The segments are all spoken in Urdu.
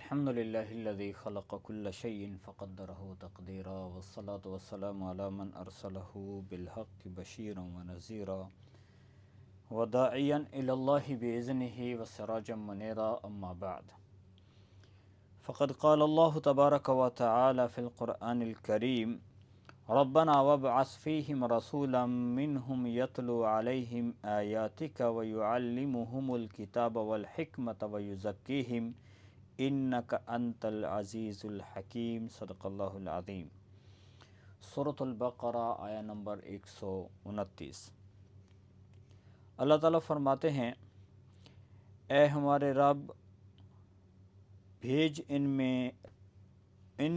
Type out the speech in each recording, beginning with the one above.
الحمد لله الذي خلق كل شيء فقدره تقديرا والصلاة والسلام على من أرسله بالحق بشيرا ونذيرا وداعيا إلى الله بإذنه وسراجا منيرا أما بعد فقد قال الله تبارك وتعالى في القرآن الكريم ربنا وابعث فيهم رسولا منهم يتلو عليهم آياتك ويعلمهم الكتاب والحكمة ويزكيهم انک انت العزیز الحکیم صدق اللہ العظیم۔ سورۃ البقرہ آیہ نمبر 129۔ اللہ تعالیٰ فرماتے ہیں، اے ہمارے رب، بھیج ان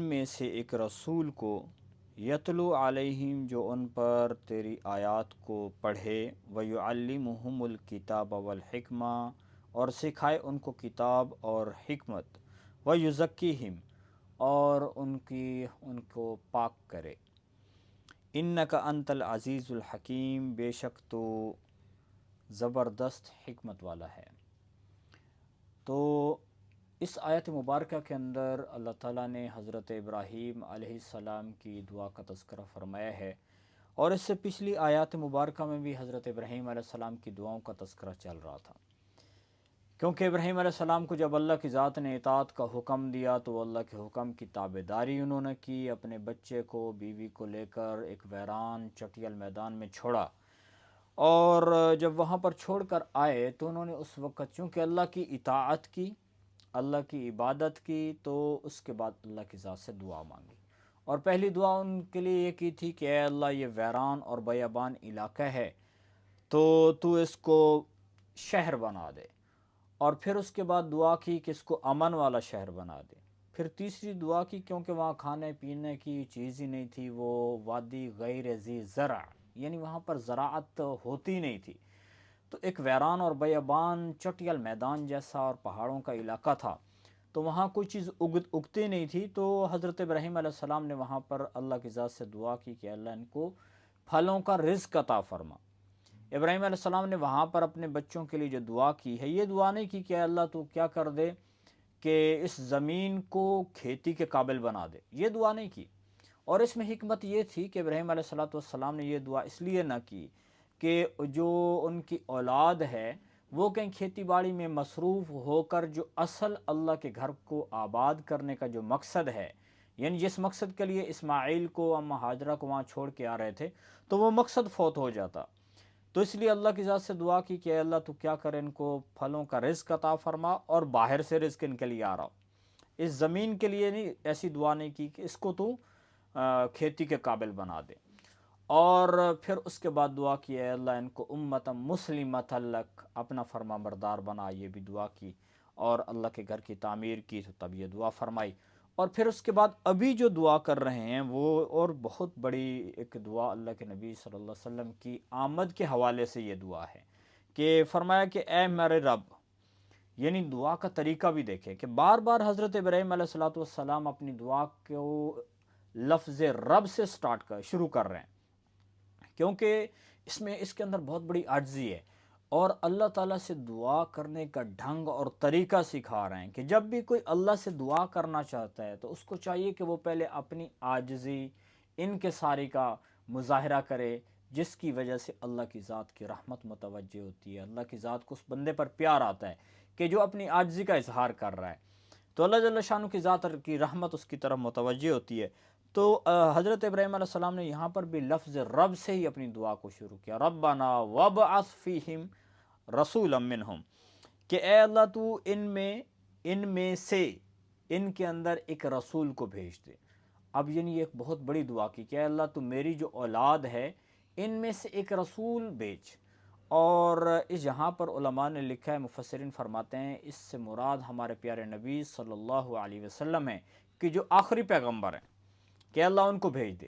میں سے ایک رسول کو، یتلو علیہم، جو ان پر تیری آیات کو پڑھے، ویعلمہم الکتاب والحکمہ، اور سکھائے ان کو کتاب اور حکمت، ویزکیہم، اور ان کو پاک کرے۔ انک انت العزیز الحکیم، بے شک تو زبردست حکمت والا ہے۔ تو اس آیت مبارکہ کے اندر اللہ تعالیٰ نے حضرت ابراہیم علیہ السلام کی دعا کا تذکرہ فرمایا ہے، اور اس سے پچھلی آیات مبارکہ میں بھی حضرت ابراہیم علیہ السلام کی دعاؤں کا تذکرہ چل رہا تھا، کیونکہ ابراہیم علیہ السلام کو جب اللہ کی ذات نے اطاعت کا حکم دیا تو اللہ کے حکم کی تابعداری انہوں نے کی، اپنے بچے کو، بیوی کو لے کر ایک ویران چٹیل میدان میں چھوڑا، اور جب وہاں پر چھوڑ کر آئے تو انہوں نے اس وقت چونکہ اللہ کی اطاعت کی، اللہ کی عبادت کی، تو اس کے بعد اللہ کی ذات سے دعا مانگی، اور پہلی دعا ان کے لیے یہ کی تھی کہ اے اللہ، یہ ویران اور بیابان علاقہ ہے تو اس کو شہر بنا دے، اور پھر اس کے بعد دعا کی کہ اس کو امن والا شہر بنا دے۔ پھر تیسری دعا کی، کیونکہ وہاں کھانے پینے کی چیز ہی نہیں تھی، وہ وادی غیر ذی زرع، یعنی وہاں پر زراعت ہوتی نہیں تھی، تو ایک ویران اور بیابان چٹیل میدان جیسا اور پہاڑوں کا علاقہ تھا، تو وہاں کوئی چیز اگتی نہیں تھی، تو حضرت ابراہیم علیہ السلام نے وہاں پر اللہ کی ذات سے دعا کی کہ اللہ ان کو پھلوں کا رزق عطا فرما۔ ابراہیم علیہ السلام نے وہاں پر اپنے بچوں کے لیے جو دعا کی ہے، یہ دعا نہیں کی کہ اللہ تو کیا کر دے کہ اس زمین کو کھیتی کے قابل بنا دے، یہ دعا نہیں کی، اور اس میں حکمت یہ تھی کہ ابراہیم علیہ السلام نے یہ دعا اس لیے نہ کی کہ جو ان کی اولاد ہے وہ کہیں کھیتی باڑی میں مصروف ہو کر جو اصل اللہ کے گھر کو آباد کرنے کا جو مقصد ہے، یعنی جس مقصد کے لیے اسماعیل کو، اما ہاجرہ کو وہاں چھوڑ کے آ رہے تھے، تو وہ مقصد فوت ہو جاتا، تو اس لیے اللہ کی ذات سے دعا کی کہ اللہ تو کیا کرے، ان کو پھلوں کا رزق عطا فرما، اور باہر سے رزق ان کے لیے آ رہا ہو، اس زمین کے لیے نہیں، ایسی دعا نہیں کی کہ اس کو تو کھیتی کے قابل بنا دے، اور پھر اس کے بعد دعا کی اے اللہ ان کو امتا مسلمۃ لک، اپنا فرما بردار بنا، یہ بھی دعا کی، اور اللہ کے گھر کی تعمیر کی تو تب یہ دعا فرمائی، اور پھر اس کے بعد ابھی جو دعا کر رہے ہیں وہ اور بہت بڑی ایک دعا اللہ کے نبی صلی اللہ علیہ وسلم کی آمد کے حوالے سے یہ دعا ہے کہ فرمایا کہ اے میرے رب، یعنی دعا کا طریقہ بھی دیکھیں کہ بار بار حضرت ابراہیم علیہ السلام اپنی دعا کو لفظ رب سے شروع کر رہے ہیں، کیونکہ اس کے اندر بہت بڑی عاجزی ہے، اور اللہ تعالیٰ سے دعا کرنے کا ڈھنگ اور طریقہ سکھا رہے ہیں کہ جب بھی کوئی اللہ سے دعا کرنا چاہتا ہے تو اس کو چاہیے کہ وہ پہلے اپنی عاجزی، انکساری کا مظاہرہ کرے، جس کی وجہ سے اللہ کی ذات کی رحمت متوجہ ہوتی ہے، اللہ کی ذات کو اس بندے پر پیار آتا ہے کہ جو اپنی عاجزی کا اظہار کر رہا ہے، تو اللہ جل شانہ کی ذات کی رحمت اس کی طرف متوجہ ہوتی ہے۔ تو حضرت ابراہیم علیہ السلام نے یہاں پر بھی لفظ رب سے ہی اپنی دعا کو شروع کیا، ربنا وابعث فیہم رسولا منہم، کہ اے اللہ تو ان میں سے ان کے اندر ایک رسول کو بھیج دے۔ اب یعنی یہ ایک بہت بڑی دعا کی کہ اے اللہ تو میری جو اولاد ہے ان میں سے ایک رسول بھیج، اور اس جہاں پر علماء نے لکھا ہے، مفسرین فرماتے ہیں اس سے مراد ہمارے پیارے نبی صلی اللہ علیہ وسلم ہے کہ جو آخری پیغمبر ہیں، کہ اللہ ان کو بھیج دے،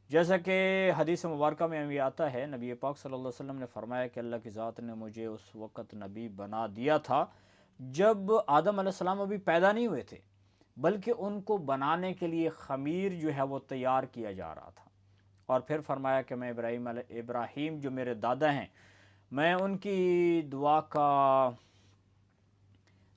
جیسا کہ حدیث مبارکہ میں بھی آتا ہے، نبی پاک صلی اللہ علیہ وسلم نے فرمایا کہ اللہ کی ذات نے مجھے اس وقت نبی بنا دیا تھا جب آدم علیہ السلام ابھی پیدا نہیں ہوئے تھے، بلکہ ان کو بنانے کے لیے خمیر جو ہے وہ تیار کیا جا رہا تھا، اور پھر فرمایا کہ میں ابراہیم جو میرے دادا ہیں، میں ان کی دعا کا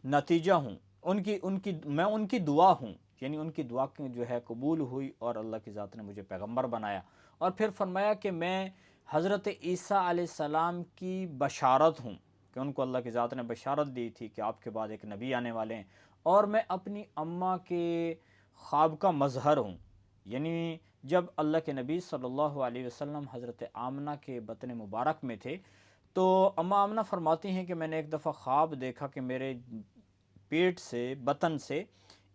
نتیجہ ہوں، میں ان کی دعا ہوں، یعنی ان کی دعا جو ہے قبول ہوئی اور اللہ کی ذات نے مجھے پیغمبر بنایا۔ اور پھر فرمایا کہ میں حضرت عیسیٰ علیہ السلام کی بشارت ہوں، کہ ان کو اللہ کی ذات نے بشارت دی تھی کہ آپ کے بعد ایک نبی آنے والے ہیں، اور میں اپنی اماں کے خواب کا مظہر ہوں۔ یعنی جب اللہ کے نبی صلی اللہ علیہ وسلم حضرت آمنہ کے بطن مبارک میں تھے تو اماں آمنہ فرماتی ہیں کہ میں نے ایک دفعہ خواب دیکھا کہ میرے پیٹ سے، بطن سے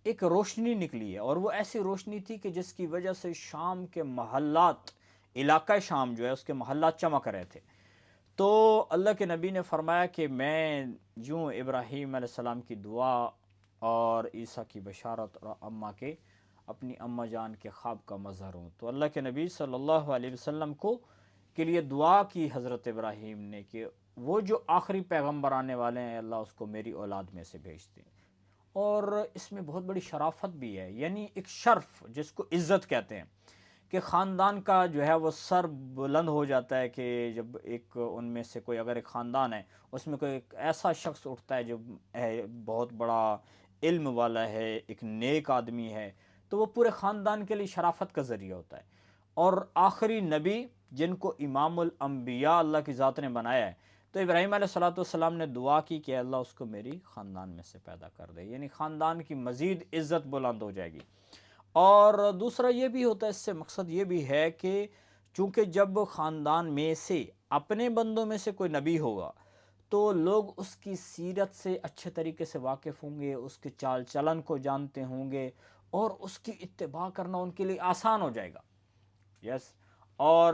ایک روشنی نکلی ہے، اور وہ ایسی روشنی تھی کہ جس کی وجہ سے شام کے محلات، علاقہ شام جو ہے اس کے محلات چمک رہے تھے۔ تو اللہ کے نبی نے فرمایا کہ میں یوں ابراہیم علیہ السلام کی دعا اور عیسیٰ کی بشارت اور اماں کے، اپنی اماں جان کے خواب کا مظہر ہوں۔ تو اللہ کے نبی صلی اللہ علیہ وسلم کے لیے دعا کی حضرت ابراہیم نے کہ وہ جو آخری پیغمبر آنے والے ہیں، اللہ اس کو میری اولاد میں سے بھیج دیں۔ اور اس میں بہت بڑی شرافت بھی ہے، یعنی ایک شرف جس کو عزت کہتے ہیں، کہ خاندان کا جو ہے وہ سر بلند ہو جاتا ہے کہ جب ایک ان میں سے کوئی، اگر ایک خاندان ہے اس میں کوئی ایک ایسا شخص اٹھتا ہے جو بہت بڑا علم والا ہے، ایک نیک آدمی ہے، تو وہ پورے خاندان کے لیے شرافت کا ذریعہ ہوتا ہے۔ اور آخری نبی جن کو امام الانبیاء اللہ کی ذات نے بنایا ہے، تو ابراہیم علیہ السلام نے دعا کی کہ اللہ اس کو میری خاندان میں سے پیدا کر دے، یعنی خاندان کی مزید عزت بلند ہو جائے گی۔ اور دوسرا یہ بھی ہوتا ہے، اس سے مقصد یہ بھی ہے کہ چونکہ جب خاندان میں سے اپنے بندوں میں سے کوئی نبی ہوگا تو لوگ اس کی سیرت سے اچھے طریقے سے واقف ہوں گے، اس کے چال چلن کو جانتے ہوں گے، اور اس کی اتباع کرنا ان کے لیے آسان ہو جائے گا۔ یس اور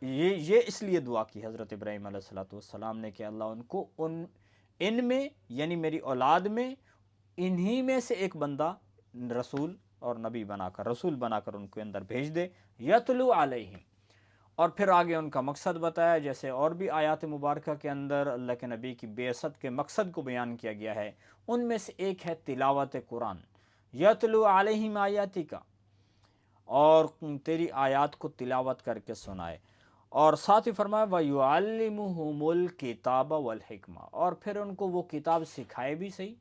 یہ اس لیے دعا کی حضرت ابراہیم علیہ السلام نے کہ اللہ ان کو ان میں، یعنی میری اولاد میں، انہی میں سے ایک بندہ رسول اور نبی بنا کر، رسول بنا کر ان کے اندر بھیج دے، یتلو علیہم۔ اور پھر آگے ان کا مقصد بتایا، جیسے اور بھی آیات مبارکہ کے اندر اللہ کے نبی کی بعثت کے مقصد کو بیان کیا گیا ہے، ان میں سے ایک ہے تلاوت قرآن، یتلو علیہم آیاتی کا، اور تیری آیات کو تلاوت کر کے سنائے۔ اور ساتھ ہی فرمایا وَيُعَلِّمُهُمُ الْكِتَابَ وَالْحِكْمَةَ، اور پھر ان کو وہ کتاب سکھائے بھی صحیح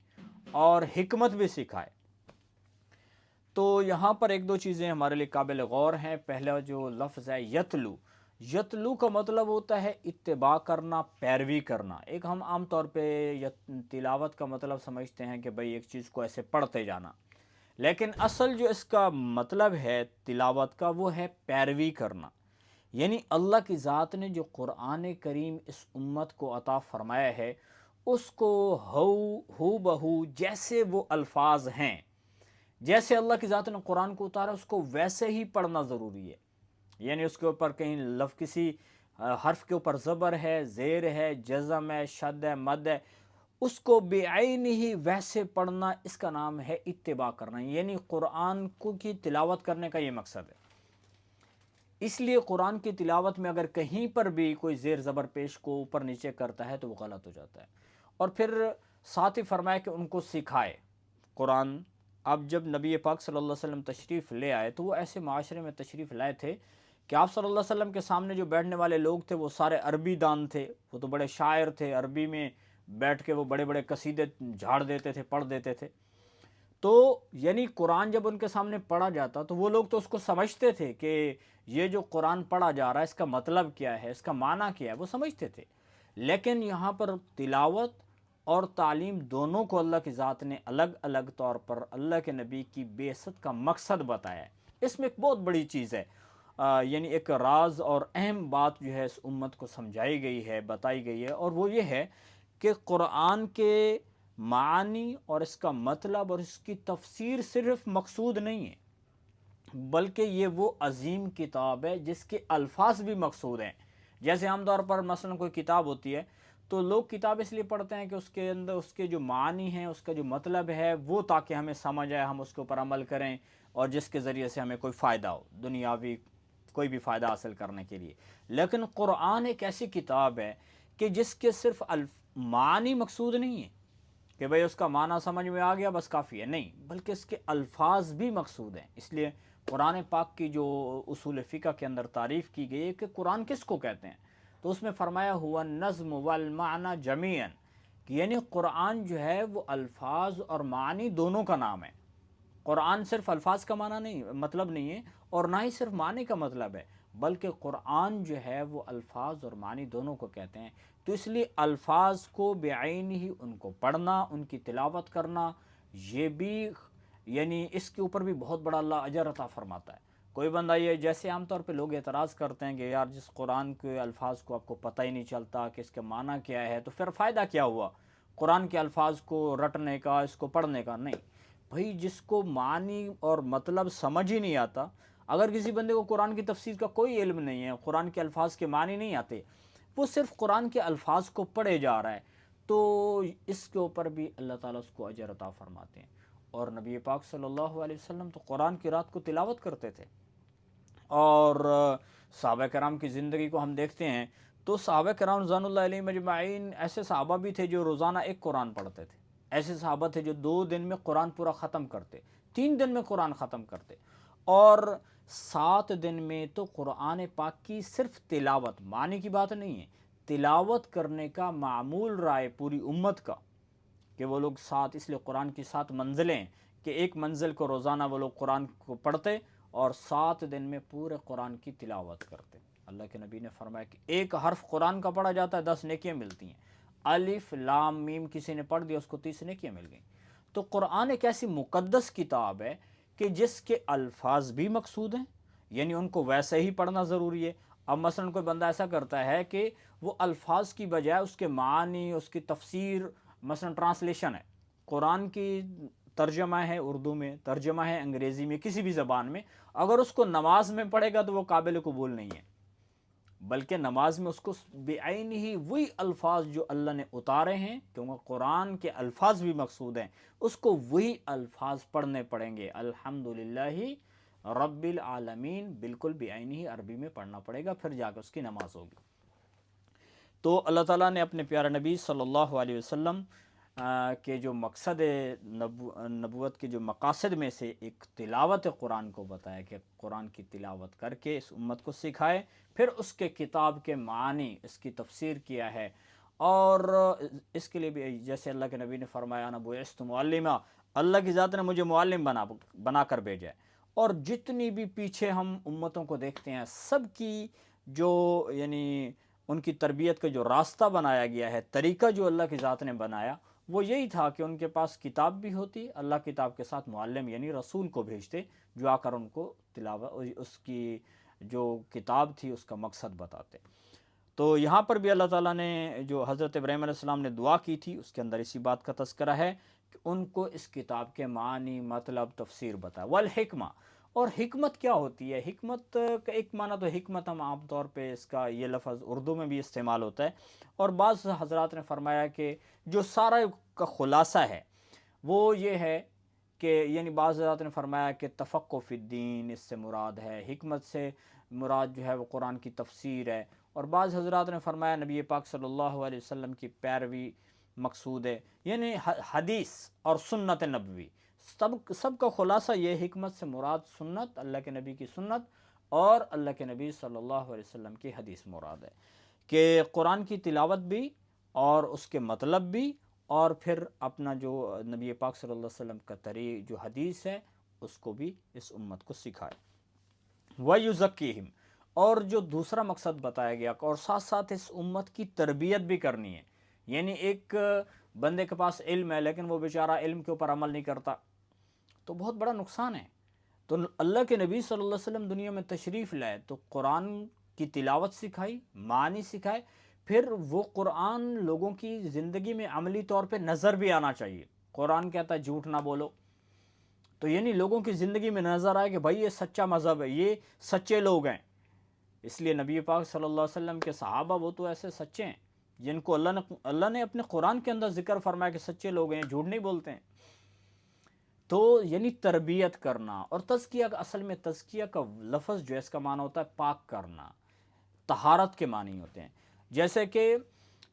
اور حکمت بھی سکھائے۔ تو یہاں پر ایک دو چیزیں ہمارے لیے قابل غور ہیں۔ پہلا جو لفظ ہے یتلو، یتلو کا مطلب ہوتا ہے اتباع کرنا، پیروی کرنا۔ ایک ہم عام طور پہ تلاوت کا مطلب سمجھتے ہیں کہ بھئی ایک چیز کو ایسے پڑھتے جانا، لیکن اصل جو اس کا مطلب ہے تلاوت کا وہ ہے پیروی کرنا۔ یعنی اللہ کی ذات نے جو قرآن کریم اس امت کو عطا فرمایا ہے، اس کو ہو بہو جیسے وہ الفاظ ہیں، جیسے اللہ کی ذات نے قرآن کو اتارا اس کو ویسے ہی پڑھنا ضروری ہے۔ یعنی اس کے اوپر کہیں لفظ، کسی حرف کے اوپر زبر ہے، زیر ہے، جزم ہے، شد ہے، مد ہے، اس کو بعین ہی ویسے پڑھنا، اس کا نام ہے اتباع کرنا۔ یعنی قرآن کی تلاوت کرنے کا یہ مقصد ہے۔ اس لیے قرآن کی تلاوت میں اگر کہیں پر بھی کوئی زیر زبر پیش کو اوپر نیچے کرتا ہے تو وہ غلط ہو جاتا ہے۔ اور پھر ساتھ ہی فرمایا کہ ان کو سکھائے قرآن۔ اب جب نبی پاک صلی اللہ علیہ وسلم تشریف لے آئے تو وہ ایسے معاشرے میں تشریف لائے تھے کہ آپ صلی اللہ علیہ وسلم کے سامنے جو بیٹھنے والے لوگ تھے وہ سارے عربی دان تھے، وہ تو بڑے شاعر تھے، عربی میں بیٹھ کے وہ بڑے بڑے قصیدے جھاڑ دیتے تھے، پڑھ دیتے تھے۔ تو یعنی قرآن جب ان کے سامنے پڑھا جاتا تو وہ لوگ تو اس کو سمجھتے تھے کہ یہ جو قرآن پڑھا جا رہا ہے اس کا مطلب کیا ہے، اس کا معنی کیا ہے، وہ سمجھتے تھے۔ لیکن یہاں پر تلاوت اور تعلیم دونوں کو اللہ کی ذات نے الگ الگ طور پر اللہ کے نبی کی بعثت کا مقصد بتایا ہے۔ اس میں ایک بہت بڑی چیز ہے، یعنی ایک راز اور اہم بات جو ہے اس امت کو سمجھائی گئی ہے، بتائی گئی ہے، اور وہ یہ ہے کہ قرآن کے معانی اور اس کا مطلب اور اس کی تفسیر صرف مقصود نہیں ہے، بلکہ یہ وہ عظیم کتاب ہے جس کے الفاظ بھی مقصود ہیں۔ جیسے عام طور پر مثلا کوئی کتاب ہوتی ہے تو لوگ کتاب اس لیے پڑھتے ہیں کہ اس کے اندر اس کے جو معانی ہیں، اس کا جو مطلب ہے وہ تاکہ ہمیں سمجھ آئے، ہم اس کے اوپر عمل کریں، اور جس کے ذریعے سے ہمیں کوئی فائدہ ہو، دنیاوی کوئی بھی فائدہ حاصل کرنے کے لیے۔ لیکن قرآن ایک ایسی کتاب ہے کہ جس کے صرف معانی مقصود نہیں ہے کہ بھئی اس کا معنی سمجھ میں آ گیا بس کافی ہے، نہیں، بلکہ اس کے الفاظ بھی مقصود ہیں۔ اس لیے قرآن پاک کی جو اصول فقہ کے اندر تعریف کی گئی ہے کہ قرآن کس کو کہتے ہیں، تو اس میں فرمایا ہوا النظم والمعنی جمیعاً، کہ یعنی قرآن جو ہے وہ الفاظ اور معنی دونوں کا نام ہے۔ قرآن صرف الفاظ کا معنی نہیں مطلب نہیں ہے، اور نہ ہی صرف معنی کا مطلب ہے، بلکہ قرآن جو ہے وہ الفاظ اور معنی دونوں کو کہتے ہیں۔ تو اس لیے الفاظ کو بعین ہی ان کو پڑھنا، ان کی تلاوت کرنا، یہ بھی یعنی اس کے اوپر بھی بہت بڑا اللہ اجر عطا فرماتا ہے۔ کوئی بندہ یہ جیسے عام طور پہ لوگ اعتراض کرتے ہیں کہ یار جس قرآن کے الفاظ کو آپ کو پتہ ہی نہیں چلتا کہ اس کا معنی کیا ہے، تو پھر فائدہ کیا ہوا قرآن کے الفاظ کو رٹنے کا، اس کو پڑھنے کا؟ نہیں بھائی، جس کو معنی اور مطلب سمجھ ہی نہیں آتا، اگر کسی بندے کو قرآن کی تفسیر کا کوئی علم نہیں ہے، قرآن کے الفاظ کے معنی نہیں آتے، وہ صرف قرآن کے الفاظ کو پڑھے جا رہا ہے، تو اس کے اوپر بھی اللہ تعالیٰ اس کو اجر عطا فرماتے ہیں۔ اور نبی پاک صلی اللہ علیہ وسلم تو قرآن کی رات کو تلاوت کرتے تھے، اور صحابہ کرام کی زندگی کو ہم دیکھتے ہیں تو صحابہ کرام رضوان اللہ علیہ مجمعین ایسے صحابہ بھی تھے جو روزانہ ایک قرآن پڑھتے تھے، ایسے صحابہ تھے جو 2 دن میں قرآن پورا ختم کرتے، 3 دن میں قرآن ختم کرتے، اور 7 دن میں تو قرآن پاک کی صرف تلاوت، معنی کی بات نہیں ہے، تلاوت کرنے کا معمول رہا ہے پوری امت کا، کہ وہ لوگ اس لیے قرآن کی 7 منزلیں، کہ ایک منزل کو روزانہ وہ لوگ قرآن کو پڑھتے اور 7 دن میں پورے قرآن کی تلاوت کرتے۔ اللہ کے نبی نے فرمایا کہ ایک حرف قرآن کا پڑھا جاتا ہے 10 نیکیاں ملتی ہیں، الف لام میم کسی نے پڑھ دیا اس کو 30 نیکیاں مل گئیں۔ تو قرآن ایک ایسی مقدس کتاب ہے کہ جس کے الفاظ بھی مقصود ہیں، یعنی ان کو ویسے ہی پڑھنا ضروری ہے۔ اب مثلا کوئی بندہ ایسا کرتا ہے کہ وہ الفاظ کی بجائے اس کے معنی، اس کی تفسیر، مثلا ٹرانسلیشن ہے، قرآن کی ترجمہ ہے اردو میں، ترجمہ ہے انگریزی میں، کسی بھی زبان میں، اگر اس کو نماز میں پڑھے گا تو وہ قابل قبول نہیں ہے، بلکہ نماز میں اس کو بعین ہی وہی الفاظ جو اللہ نے اتارے ہیں، کیونکہ قرآن کے الفاظ بھی مقصود ہیں، اس کو وہی الفاظ پڑھنے پڑیں گے۔ الحمدللہ رب العالمین بالکل بعین ہی عربی میں پڑھنا پڑے گا، پھر جا کے اس کی نماز ہوگی۔ تو اللہ تعالیٰ نے اپنے پیارے نبی صلی اللہ علیہ وسلم کے جو مقصد نبوت کے جو مقاصد میں سے ایک تلاوت قرآن کو بتایا کہ قرآن کی تلاوت کر کے اس امت کو سکھائے، پھر اس کے کتاب کے معنی، اس کی تفسیر کیا ہے، اور اس کے لیے بھی جیسے اللہ کے نبی نے فرمایا انا بعثت معلما، اللہ کی ذات نے مجھے معلم بنا کر بھیجا ہے۔ اور جتنی بھی پیچھے ہم امتوں کو دیکھتے ہیں، سب کی جو یعنی ان کی تربیت کا جو راستہ بنایا گیا ہے، طریقہ جو اللہ کی ذات نے بنایا، وہ یہی تھا کہ ان کے پاس کتاب بھی ہوتی، اللہ کتاب کے ساتھ معلم یعنی رسول کو بھیجتے جو آ کر ان کو تلاوت اس کی جو کتاب تھی اس کا مقصد بتاتے۔ تو یہاں پر بھی اللہ تعالیٰ نے جو حضرت ابراہیم علیہ السلام نے دعا کی تھی اس کے اندر اسی بات کا تذکرہ ہے کہ ان کو اس کتاب کے معنی، مطلب، تفسیر بتایا۔ والحکمہ، اور حکمت کیا ہوتی ہے؟ حکمت کا ایک معنی تو حکمت ہم عام طور پہ اس کا یہ لفظ اردو میں بھی استعمال ہوتا ہے، اور بعض حضرات نے فرمایا کہ جو سارا کا خلاصہ ہے وہ یہ ہے کہ یعنی بعض حضرات نے فرمایا کہ تفقہ فی الدین اس سے مراد ہے، حکمت سے مراد جو ہے وہ قرآن کی تفسیر ہے، اور بعض حضرات نے فرمایا نبی پاک صلی اللہ علیہ وسلم کی پیروی مقصود ہے، یعنی حدیث اور سنت نبوی، سب کا خلاصہ یہ حکمت سے مراد سنت، اللہ کے نبی کی سنت اور اللہ کے نبی صلی اللہ علیہ وسلم کی حدیث مراد ہے، کہ قرآن کی تلاوت بھی اور اس کے مطلب بھی، اور پھر اپنا جو نبی پاک صلی اللہ علیہ وسلم کا طریق جو حدیث ہے اس کو بھی اس امت کو سکھائے۔ وَيُزَكِّيهِمْ، اور جو دوسرا مقصد بتایا گیا اور ساتھ ساتھ اس امت کی تربیت بھی کرنی ہے، یعنی ایک بندے کے پاس علم ہے لیکن وہ بیچارہ علم کے اوپر عمل نہیں کرتا تو بہت بڑا نقصان ہے۔ تو اللہ کے نبی صلی اللہ علیہ وسلم دنیا میں تشریف لائے تو قرآن کی تلاوت سکھائی، معنی سکھائے، پھر وہ قرآن لوگوں کی زندگی میں عملی طور پہ نظر بھی آنا چاہیے۔ قرآن کہتا ہے جھوٹ نہ بولو، تو یعنی لوگوں کی زندگی میں نظر آئے کہ بھائی یہ سچا مذہب ہے، یہ سچے لوگ ہیں۔ اس لیے نبی پاک صلی اللہ علیہ وسلم کے صحابہ وہ تو ایسے سچے ہیں جن کو اللہ نے اپنے قرآن کے اندر ذکر فرمایا کہ سچے لوگ ہیں، جھوٹ نہیں بولتے ہیں۔ تو یعنی تربیت کرنا، اور تزکیہ کا اصل میں تزکیہ کا لفظ جو ہے اس کا معنی ہوتا ہے پاک کرنا، طہارت کے معنی ہوتے ہیں۔ جیسے کہ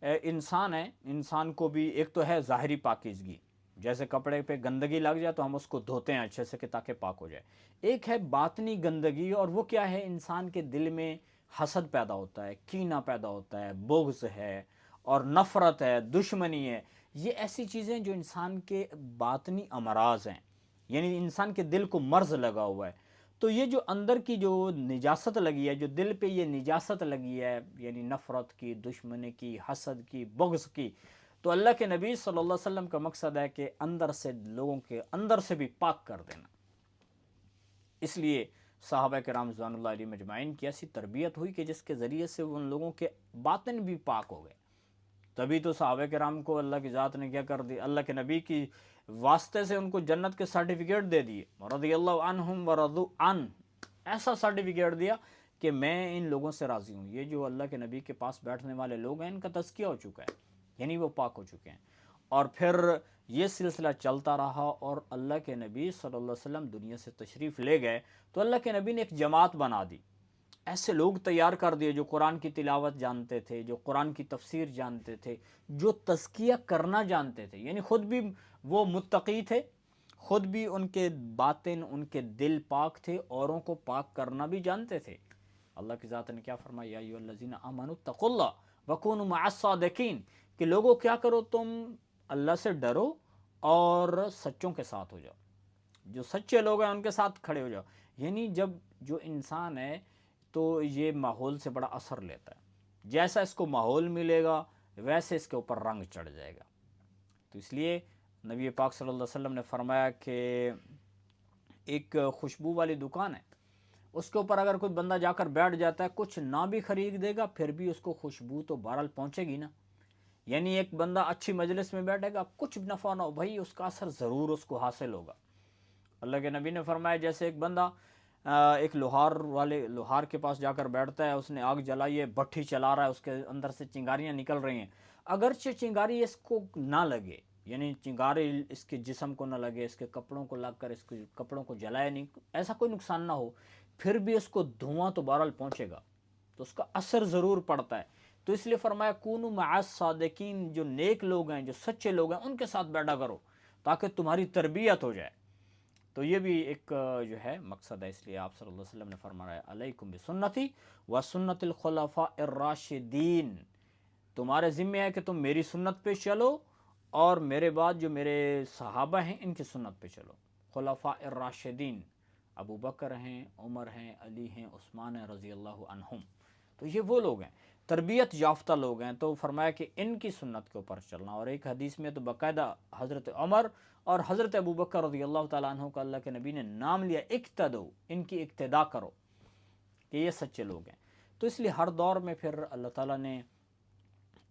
انسان ہے، انسان کو بھی ایک تو ہے ظاہری پاکیزگی، جیسے کپڑے پہ گندگی لگ جائے تو ہم اس کو دھوتے ہیں اچھے سے کہ تاکہ پاک ہو جائے۔ ایک ہے باطنی گندگی، اور وہ کیا ہے؟ انسان کے دل میں حسد پیدا ہوتا ہے، کینہ پیدا ہوتا ہے، بغض ہے اور نفرت ہے، دشمنی ہے، یہ ایسی چیزیں جو انسان کے باطنی امراض ہیں، یعنی انسان کے دل کو مرض لگا ہوا ہے. تو یہ جو اندر کی جو نجاست لگی ہے، جو دل پہ یہ نجاست لگی ہے، یعنی نفرت کی، دشمنی کی، حسد کی، بغض کی، تو اللہ کے نبی صلی اللہ علیہ وسلم کا مقصد ہے کہ اندر سے، لوگوں کے اندر سے بھی پاک کر دینا. اس لیے صحابہ کرام رضوان اللہ علیہ مجمعین کی ایسی تربیت ہوئی کہ جس کے ذریعے سے ان لوگوں کے باطن بھی پاک ہو گئے. تبھی تو صحابہ کرام کو اللہ کی ذات نے کیا کر دی، اللہ کے نبی کی واسطے سے ان کو جنت کے سرٹیفکیٹ دے دیے، رضی اللہ عنہم ورضوا عنہ. ایسا سرٹیفکیٹ دیا کہ میں ان لوگوں سے راضی ہوں. یہ جو اللہ کے نبی کے پاس بیٹھنے والے لوگ ہیں، ان کا تزکیہ ہو چکا ہے، یعنی وہ پاک ہو چکے ہیں. اور پھر یہ سلسلہ چلتا رہا، اور اللہ کے نبی صلی اللہ علیہ وسلم دنیا سے تشریف لے گئے تو اللہ کے نبی نے ایک جماعت بنا دی. ایسے لوگ تیار کر دیے جو قرآن کی تلاوت جانتے تھے، جو قرآن کی تفسیر جانتے تھے، جو تزکیہ کرنا جانتے تھے، یعنی خود بھی وہ متقی تھے، خود بھی ان کے باطن، ان کے دل پاک تھے، اوروں کو پاک کرنا بھی جانتے تھے. اللہ کی ذات نے کیا فرمایا، یا ایھا الذین آمنوا اتقوا اللہ وکونوا مع الصادقین، کہ لوگوں کیا کرو، تم اللہ سے ڈرو اور سچوں کے ساتھ ہو جاؤ، جو سچے لوگ ہیں ان کے ساتھ کھڑے ہو جاؤ. یعنی جب جو انسان ہے تو یہ ماحول سے بڑا اثر لیتا ہے، جیسا اس کو ماحول ملے گا ویسے اس کے اوپر رنگ چڑھ جائے گا. تو اس لیے نبی پاک صلی اللہ علیہ وسلم نے فرمایا کہ ایک خوشبو والی دکان ہے، اس کے اوپر اگر کوئی بندہ جا کر بیٹھ جاتا ہے، کچھ نہ بھی خرید دے گا پھر بھی اس کو خوشبو تو بہرحال پہنچے گی نا. یعنی ایک بندہ اچھی مجلس میں بیٹھے گا، کچھ نفع نہ ہو بھائی، اس کا اثر ضرور اس کو حاصل ہوگا. اللہ کے نبی نے فرمایا جیسے ایک بندہ ایک لوہار کے پاس جا کر بیٹھتا ہے، اس نے آگ جلائی ہے، بھٹی چلا رہا ہے، اس کے اندر سے چنگاریاں نکل رہی ہیں، اگرچہ چنگاری اس کو نہ لگے، یعنی چنگاری اس کے جسم کو نہ لگے، اس کے کپڑوں کو لگ کر اس کے کپڑوں کو جلائے نہیں، ایسا کوئی نقصان نہ ہو، پھر بھی اس کو دھواں تو بہرحال پہنچے گا، تو اس کا اثر ضرور پڑتا ہے. تو اس لیے فرمایا کونوا مع الصادقین، جو نیک لوگ ہیں، جو سچے لوگ ہیں، ان کے ساتھ بیٹھا کرو تاکہ تمہاری تربیت ہو جائے. تو یہ بھی ایک جو ہے مقصد ہے. اس لیے آپ صلی اللہ علیہ وسلم نے فرمایا علیکم بسنتی و سنت الخلفاء الراشدین، تمہارے ذمہ ہے کہ تم میری سنت پہ چلو اور میرے بعد جو میرے صحابہ ہیں ان کی سنت پہ چلو. خلفاء الراشدین، ابو بکر ہیں، عمر ہیں، علی ہیں، عثمان ہیں رضی اللہ عنہم. تو یہ وہ لوگ ہیں، تربیت یافتہ لوگ ہیں. تو فرمایا کہ ان کی سنت کے اوپر چلنا. اور ایک حدیث میں تو باقاعدہ حضرت عمر اور حضرت ابو بکر رضی اللہ تعالیٰ عنہ کا اللہ کے نبی نے نام لیا، اقتدو، ان کی اقتدا کرو کہ یہ سچے لوگ ہیں. تو اس لیے ہر دور میں پھر اللہ تعالیٰ نے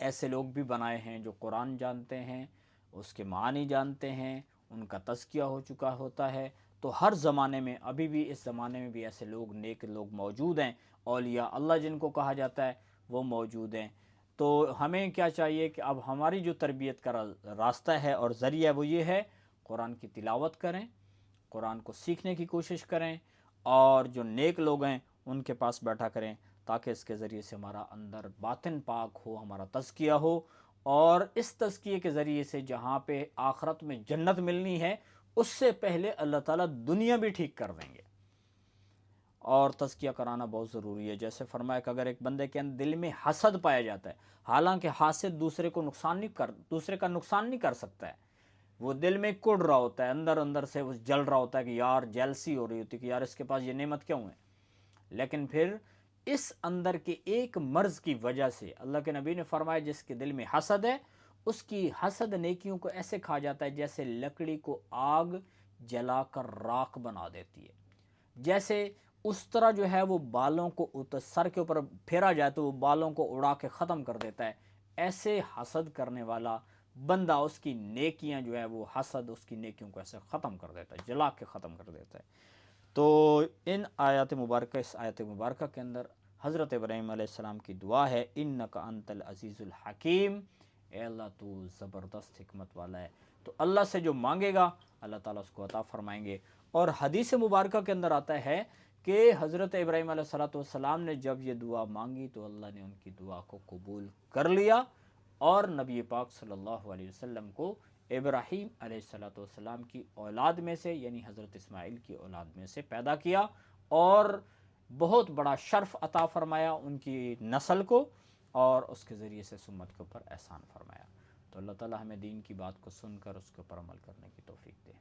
ایسے لوگ بھی بنائے ہیں جو قرآن جانتے ہیں، اس کے معنی جانتے ہیں، ان کا تزکیہ ہو چکا ہوتا ہے. تو ہر زمانے میں، ابھی بھی اس زمانے میں بھی ایسے لوگ، نیک لوگ موجود ہیں، اولیاء اللہ جن کو کہا جاتا ہے وہ موجود ہیں. تو ہمیں کیا چاہیے کہ اب ہماری جو تربیت کا راستہ ہے اور ذریعہ وہ یہ ہے، قرآن کی تلاوت کریں، قرآن کو سیکھنے کی کوشش کریں، اور جو نیک لوگ ہیں ان کے پاس بیٹھا کریں تاکہ اس کے ذریعے سے ہمارا اندر باطن پاک ہو، ہمارا تزکیہ ہو. اور اس تزکیے کے ذریعے سے جہاں پہ آخرت میں جنت ملنی ہے، اس سے پہلے اللہ تعالیٰ دنیا بھی ٹھیک کر دیں گے. اور تزکیہ کرانا بہت ضروری ہے. جیسے فرمایا کہ اگر ایک بندے کے دل میں حسد پایا جاتا ہے، حالانکہ حاسد دوسرے کا نقصان نہیں کر سکتا ہے، وہ دل میں کڑ رہا ہوتا ہے، اندر اندر سے وہ جل رہا ہوتا ہے کہ یار جیلسی ہو رہی ہوتی ہے کہ یار اس کے پاس یہ نعمت کیوں ہے. لیکن پھر اس اندر کے ایک مرض کی وجہ سے اللہ کے نبی نے فرمایا جس کے دل میں حسد ہے، اس کی حسد نیکیوں کو ایسے کھا جاتا ہے جیسے لکڑی کو آگ جلا کر راکھ بنا دیتی ہے. جیسے اس طرح جو ہے وہ بالوں کو سر کے اوپر پھیرا جائے تو وہ بالوں کو اڑا کے ختم کر دیتا ہے. ایسے حسد کرنے والا بندہ، اس کی نیکیاں جو ہے وہ حسد اس کی نیکیوں کو ایسے ختم کر دیتا ہے، جلا کے ختم کر دیتا ہے. تو ان آیات مبارکہ، اس آیت مبارکہ کے اندر حضرت ابراہیم علیہ السلام کی دعا ہے، انک انت العزیز الحکیم، اے اللہ تو زبردست حکمت والا ہے. تو اللہ سے جو مانگے گا اللہ تعالیٰ اس کو عطا فرمائیں گے. اور حدیث مبارکہ کے اندر آتا ہے کہ حضرت ابراہیم علیہ السلام نے جب یہ دعا مانگی تو اللہ نے ان کی دعا کو قبول کر لیا، اور نبی پاک صلی اللہ علیہ وسلم کو ابراہیم علیہ السلام کی اولاد میں سے، یعنی حضرت اسماعیل کی اولاد میں سے پیدا کیا، اور بہت بڑا شرف عطا فرمایا ان کی نسل کو، اور اس کے ذریعے سے سمت کے اوپر احسان فرمایا. تو اللہ تعالی ہمیں دین کی بات کو سن کر اس کے اوپر عمل کرنے کی توفیق دے۔